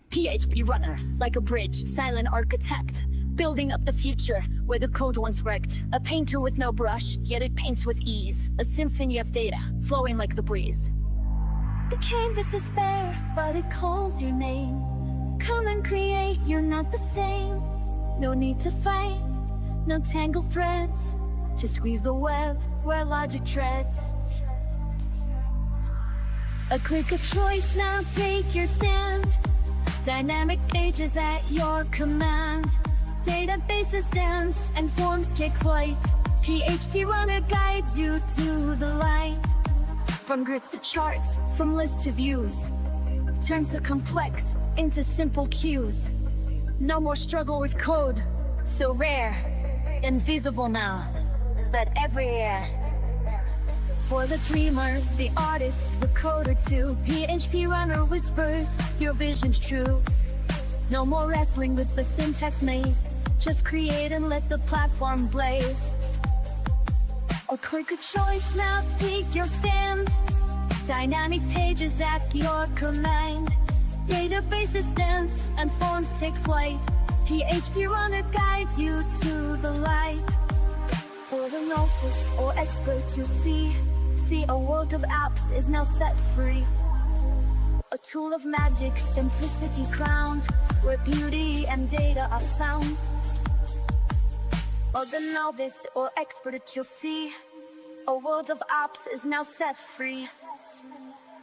PHPRunner, like a bridge, silent architect, building up the future where the code once wrecked. A painter with no brush, yet it paints with ease. A symphony of data, flowing like the breeze. The canvas is bare, but it calls your name. Come and create, you're not the same. No need to fight, no tangled threads. Just weave the web where logic treads. A click of choice, now take your stand. Dynamic pages at your command. Databases dance and forms take flight. PHPRunner guides you to the light. From grids to charts, from lists to views, turns the complex into simple cues. No more struggle with code, so rare, invisible now, that everywhere. For the dreamer, the artist, the coder too, PHPRunner whispers, your vision's true. No more wrestling with the syntax maze, just create and let the platform blaze. Or click a choice, now take your stand. Dynamic pages at your command. Databases dance and forms take flight. PHPRunner guides you to the light. For the novice or expert you see, a world of apps is now set free. A tool of magic, simplicity crowned, where beauty and data are found. For the novice or expert you'll see, a world of apps is now set free.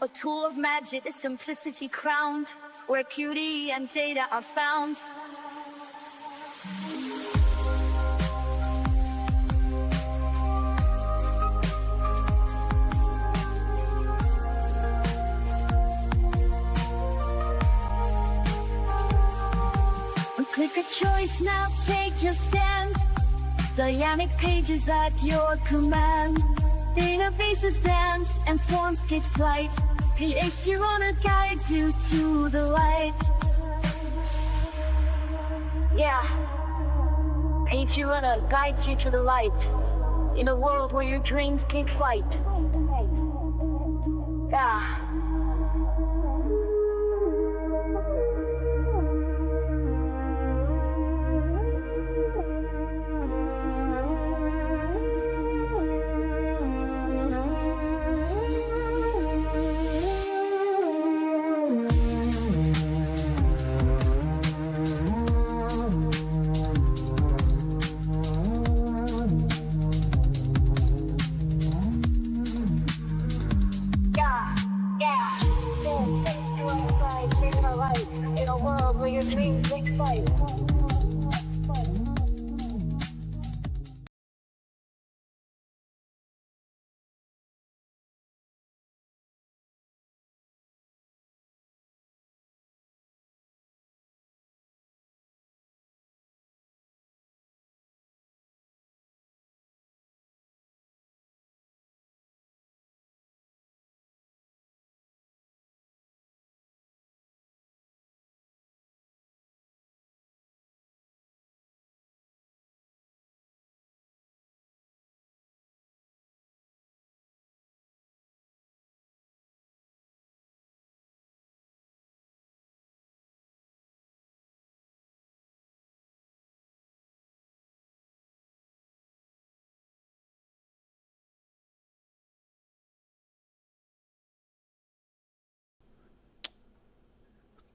A tool of magic, simplicity crowned, where beauty and data are found. Click a choice, now take your stand. Dynamic pages at your command. Databases dance and forms take flight. PHPRunner guides you to the light. Yeah, PHPRunner guides you to the light. In a world where your dreams take flight. Yeah. In a world where your dreams take flight.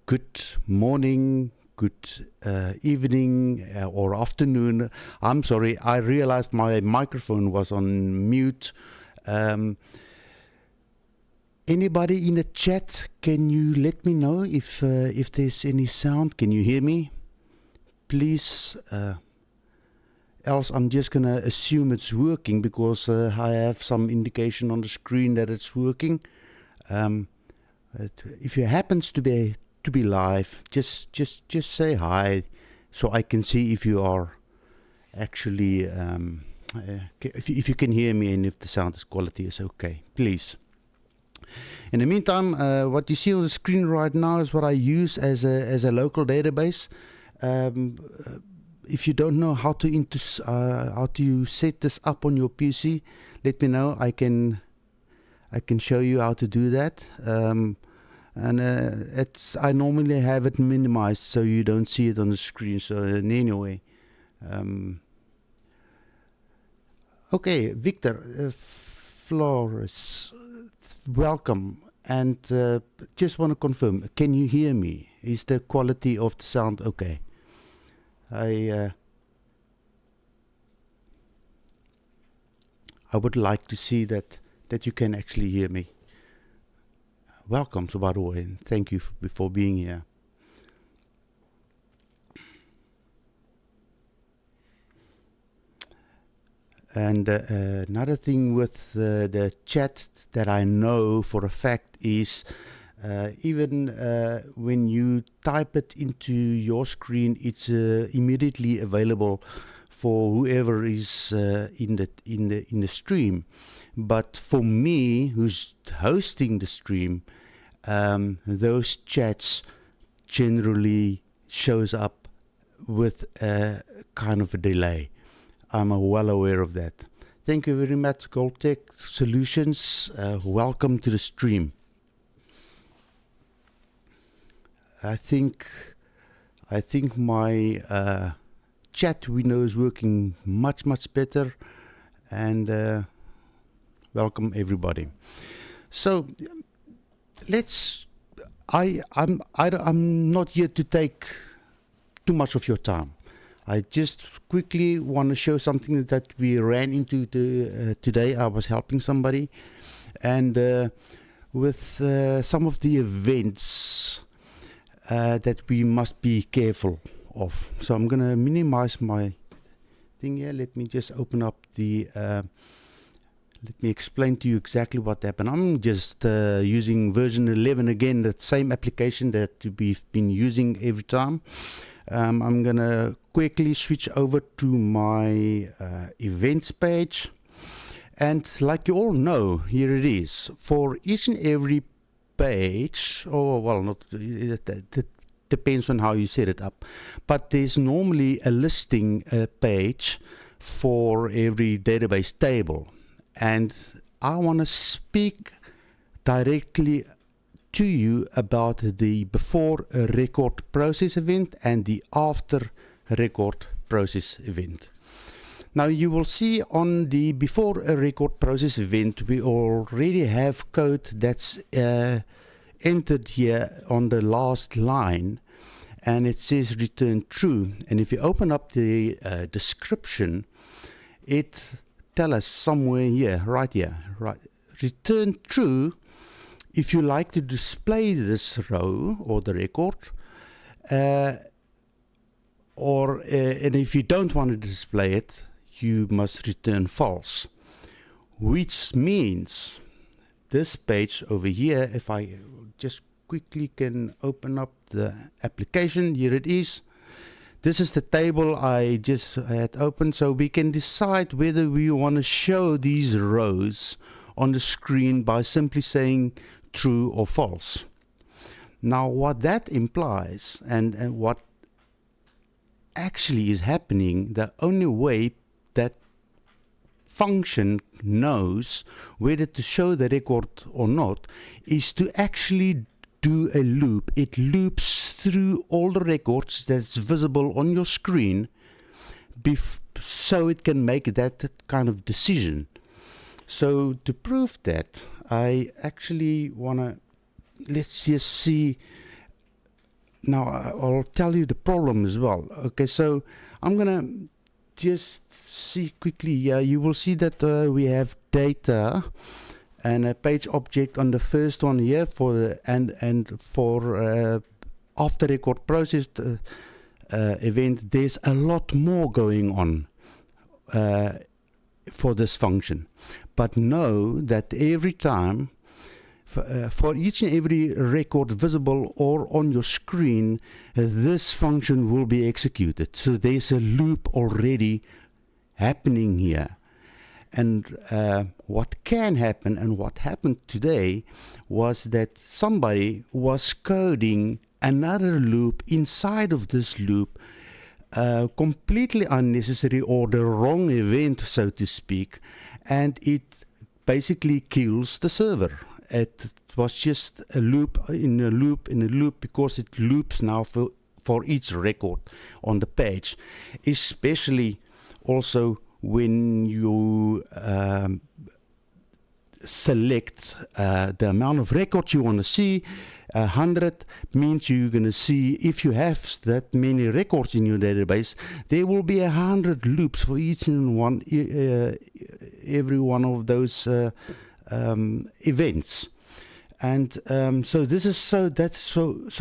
Good morning, good evening or afternoon. I'm sorry, I realized my microphone was on mute. Anybody in the chat, can you let me know if there's any sound? Can you hear me? Please, else I'm just gonna assume it's working because I have some indication on the screen that it's working. If you happens to be live, just say hi, so I can see if you are actually if you can hear me and if the sound quality is okay, please. In the meantime, what you see on the screen right now is what I use as a local database. If you don't know how to set this up on your PC, let me know. I can show you how to do that. and I normally have it minimized so you don't see it on the screen. So anyway, okay, Victor Flores, welcome. And just want to confirm, can you hear me? Is the quality of the sound okay? I would like to see that you can actually hear me. Welcome, so by the way, and thank you for being here. And another thing with the chat that I know for a fact is even when you type it into your screen, it's immediately available for whoever is in the stream. But for me, who's hosting the stream, those chats generally shows up with a kind of a delay. I'm well aware of that. Thank you very much, Gold Tech Solutions. Welcome to the stream. I think my chat window is working much better, and welcome everybody. So I'm not here to take too much of your time. I just quickly want to show something that we ran into today. I was helping somebody, and with some of the events that we must be careful of. So I'm going to minimize my thing here. Let me just open up the... let me explain to you exactly what happened. I'm just using version 11 again, that same application that we've been using every time. I'm going to quickly switch over to my events page. And like you all know, here it is. For each and every page, it depends on how you set it up. But there's normally a listing page for every database table. And I want to speak directly to you about the before a record process event and the after record process event. Now you will see on the before a record process event, we already have code that's entered here on the last line, and it says return true. And if you open up the description, it tells us somewhere here, right here, return true if you like to display this row or the record, and if you don't want to display it, you must return false, which means this page over here, if I just quickly can open up the application, here it is. This is the table I just had opened, so we can decide whether we want to show these rows on the screen by simply saying true or false. Now what that implies and what actually is happening, the only way that function knows whether to show the record or not is to actually do a loop. It loops through all the records that's visible on your screen so it can make that kind of decision. So to prove that, I actually want to, let's just see. Now I'll tell you the problem as well. Okay, so I'm gonna just see quickly. Yeah, you will see that we have data and a page object on the first one here for the and for after record processed event. There's a lot more going on for this function, but know that every time for each and every record visible or on your screen, this function will be executed. So there's a loop already happening here. And what can happen, and what happened today, was that somebody was coding another loop inside of this loop, completely unnecessary or the wrong event, so to speak, and it basically kills the server. it was just a loop in a loop in a loop, because it loops now for each record on the page, especially also when you select the amount of records you want to see. 100 means you're going to see, if you have that many records in your database, there will be 100 loops for each and one every one of those events. And so this is so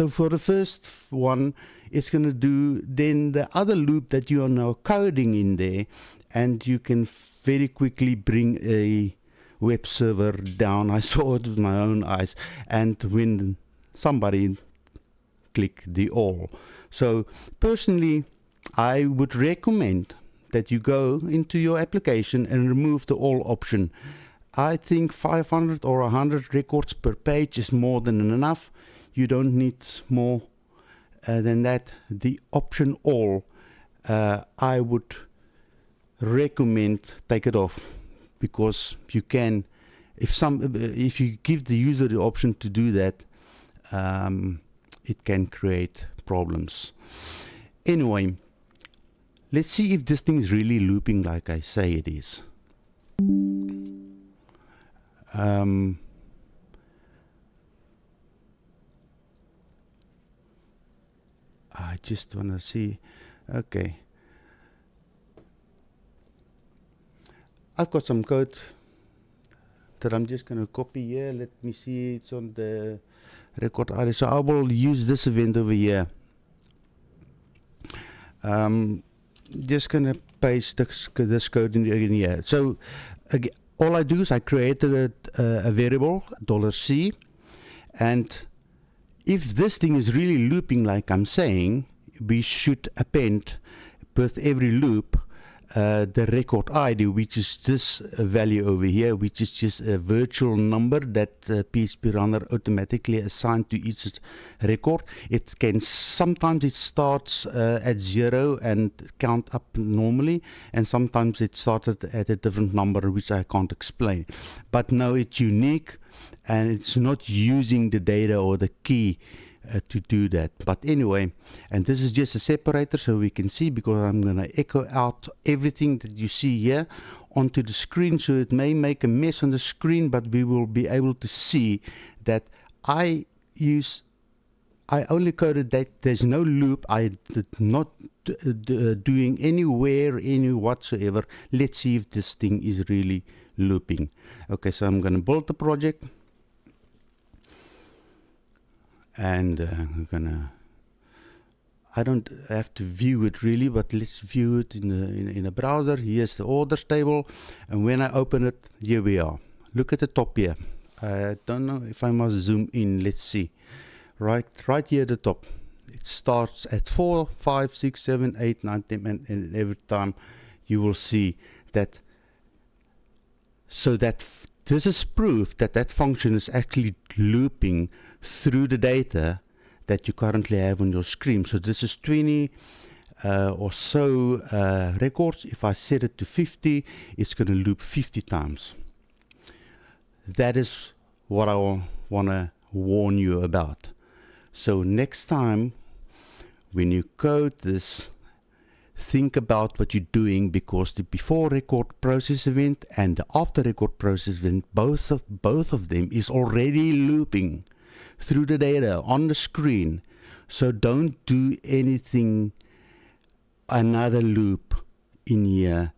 for the first one, it's going to do then the other loop that you are now coding in there, and you can very quickly bring a web server down. I saw it with my own eyes, and when somebody click the all. So personally, I would recommend that you go into your application and remove the all option. I think 500 or 100 records per page is more than enough. You don't need more than that. The option all, I would recommend take it off, because you can, if you give the user the option to do that, it can create problems. Anyway, let's see if this thing is really looping like I say it is. I just want to see. Okay, I've got some code that I'm just going to copy here. Let me see, it's on the record ID. So I will use this event over here. Just going to paste this code in here. So again, all I do is I create a variable $C, and if this thing is really looping like I'm saying, we should append with every loop the record ID, which is this value over here, which is just a virtual number that PHPRunner automatically assigned to each record. It can sometimes it starts at 0 and count up normally, and sometimes it started at a different number which I can't explain. But no, it's unique, and it's not using the data or the key to do that. But anyway, and this is just a separator so we can see, because I'm going to echo out everything that you see here onto the screen, so it may make a mess on the screen, but we will be able to see that I only coded that there's no loop. I did not doing anywhere any whatsoever. Let's see if this thing is really looping. Okay, so I'm going to build the project, and I'm gonna, I don't have to view it really, but let's view it in a browser. Here's the orders table, and when I open it, here we are. Look at the top here. I don't know if I must zoom in. Let's see. Right here at the top. It starts at 4, 5, 6, 7, 8, 9, 10, and every time you will see that. So that this is proof that that function is actually looping through the data that you currently have on your screen. So this is 20 or so records. If I set it to 50, it's going to loop 50 times. That is what I want to warn you about. So next time when you code this, think about what you're doing, because the before record process event and the after record process event, both of them is already looping through the data on the screen. So don't do anything, another loop in here,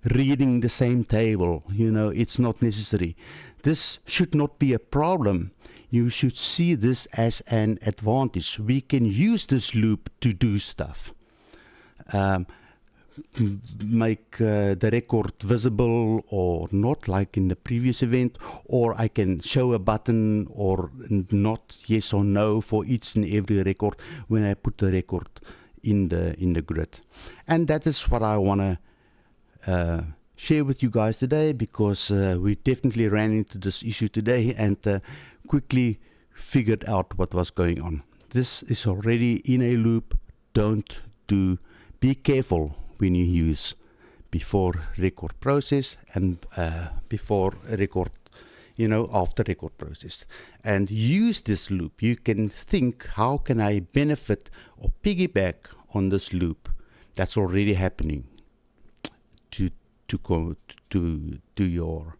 reading the same table. You know, it's not necessary. This should not be a problem. You should see this as an advantage. We can use this loop to do stuff. Make the record visible or not, like in the previous event, or I can show a button or not, yes or no, for each and every record when I put the record in the grid. And that is what I want to share with you guys today, because we definitely ran into this issue today and quickly figured out what was going on. This is already in a loop. Be careful when you use before record process and before record after record process, and use this loop. You can think, how can I benefit or piggyback on this loop that's already happening to go to your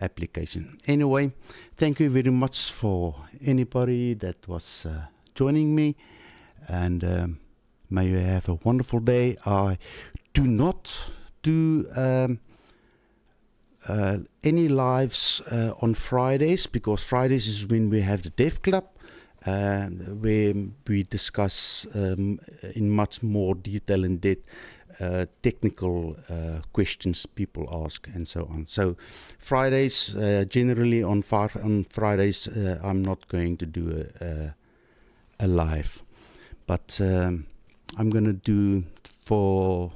application. Anyway, thank you very much for anybody that was joining me, and may you have a wonderful day. I do not do any lives on Fridays, because Fridays is when we have the Dev Club, where we discuss in much more detail and depth technical questions people ask and so on. So Fridays, generally on Fridays, I'm not going to do a live, but I'm going to do for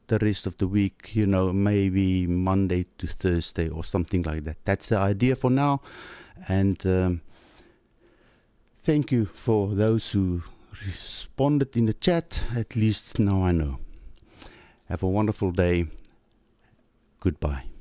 the rest of the week, maybe Monday to Thursday or something like that. That's the idea for now. And thank you for those who responded in the chat. At least now I know. Have a wonderful day. Goodbye.